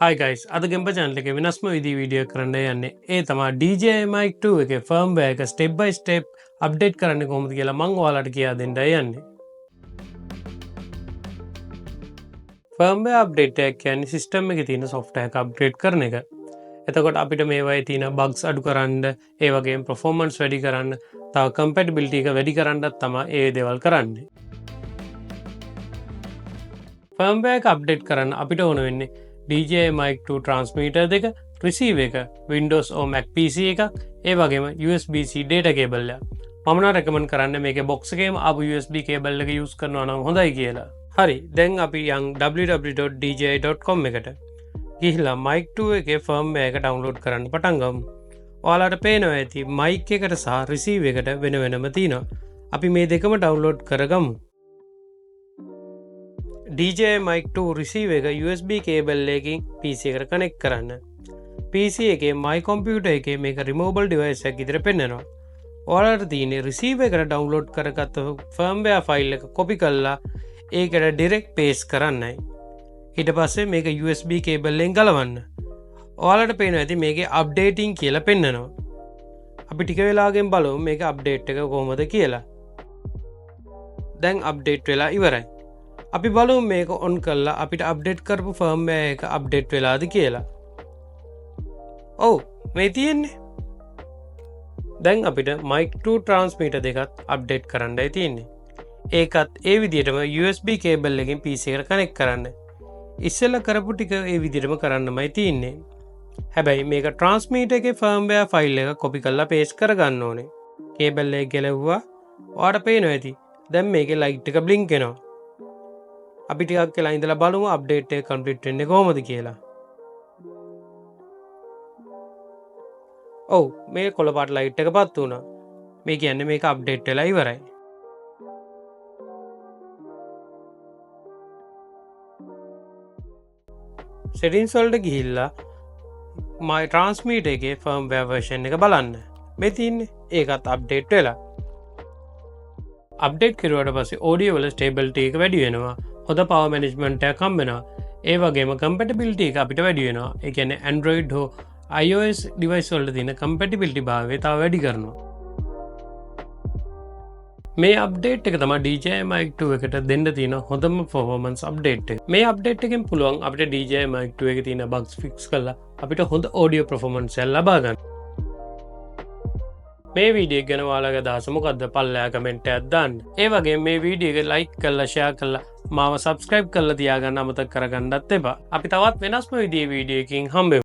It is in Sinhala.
Hi guys, අද ගෙම්බ channel එකේ වෙනස්ම විදිහේ වීඩියෝ එකක් කරන්න යන්නේ. ඒ තමයි DJI Mic 2 එකේ firmware එක step by step update කරන්නේ කොහොමද කියලා මම ඔයාලට කියා දෙන්නයි යන්නේ. firmware update එක කියන්නේ system එකේ තියෙන software එක upgrade කරන එක. එතකොට අපිට මේවායේ තියෙන bugs අඩු කරන්න, ඒ වගේම performance වැඩි කරන්න, තව compatibility එක වැඩි කරන්නත් තමයි ඒ දේවල් කරන්නේ. firmware එක update කරන්න අපිට ඕන වෙන්නේ DJI Mic 2 transmitter දෙක, receiver එක, Windows or Mac PC එකක්, ඒ වගේම USB-C data cable එක. මම නම් recommend කරන්නේ මේකේ box එකේම ආපු USB cable එක use කරනවා නම් හොඳයි කියලා. හරි, දැන් අපි යන් www.dji.com එකට. ගිහිල්ලා Mic 2 එකේ firmware එක download කරන්න පටන් ගමු. ඔයාලට පේනවා ඇති mic එකට සහ receiver එකට වෙන වෙනම තියෙනවා. අපි මේ දෙකම download කරගමු. DJI Mic 2 receiver එක USB cable එකකින් PC එකට connect කරන්න. PC එකේ my computer එකේ මේක removable device එකක් විදිහට පෙන්නනවා. ඔයාලට තියෙන්නේ receiver එකට download කරගත්ත firmware file එක copy කරලා ඒකට direct paste කරන්නයි. ඊට පස්සේ මේක USB cable එකෙන් ගලවන්න. ඔයාලට පේනවා ඇති මේකේ updating කියලා පෙන්නනවා. අපි ටික වෙලාවකින් බලමු මේක update එක කොහොමද කියලා. දැන් update වෙලා ඉවරයි. අපි බලමු මේක on කරලා අපිට අප්ඩේට් කරපු firmware එක අප්ඩේට් වෙලාද කියලා. ඔව්, මේ තියෙන්නේ. දැන් අපිට Mic 2 transmitter දෙකත් අප්ඩේට් කරන්නයි තියෙන්නේ. ඒකත් ඒ විදිහටම USB cable එකකින් PC එකට connect කරන්න. ඉස්සෙල්ලා කරපු ටික ඒ විදිහටම කරන්නමයි තියෙන්නේ. හැබැයි මේක transmitter එකේ firmware file එක copy කරලා paste කරගන්න ඕනේ. cable එක ගැලවුවා. ඔයාලට පේනවා ඇති. දැන් මේකේ light එක blink වෙනවා. අපි ටිකක් වෙලා ඉඳලා බලමු අප්ඩේට් එක කම්ප්ලීට් වෙන්නේ කොහොමද කියලා. ඔව්, මේ කොළ පාට ලයිට් එක පත් වුණා. මේ කියන්නේ මේක අප්ඩේට් වෙලා ඉවරයි. settings වලට ගිහිල්ලා my transmitter එකේ firmware version එක බලන්න. මේ තියෙන්නේ. ඒකත් අප්ඩේට් වෙලා. අප්ඩේට් කරුවාට පස්සේ audio වල stability එක වැඩි වෙනවා. හොඳ power management එකක් හම්බ වෙනවා. ඒ වගේම compatibility එක අපිට වැඩි වෙනවා. ඒ කියන්නේ Android හෝ iOS device වලට තියෙන compatibility භාවය තව වැඩි කරනවා. මේ අප්ඩේට් එක තමයි DJI Mic 2 එකට දෙන්න තියෙන හොඳම performance update එක. මේ අප්ඩේට් එකෙන් පුළුවන් අපිට DJI Mic 2 එකේ තියෙන bugs fix කරලා අපිට හොඳ audio performance එක ලබා ගන්න. මේ වීඩියෝ එක ගැන ඔයාලගේ අදහස මොකද්ද? පල්ලෙහා කමෙන්ට් එකක් දාන්න. ඒ වගේම මේ වීඩියෝ එක like කරලා share කරලා මාව subscribe කරලා තියාගන්න අමතක කරගන්නත් එපා. අපි තවත් වෙනස්ම විදිහේ වීඩියෝ එකකින් හම්බෙමු.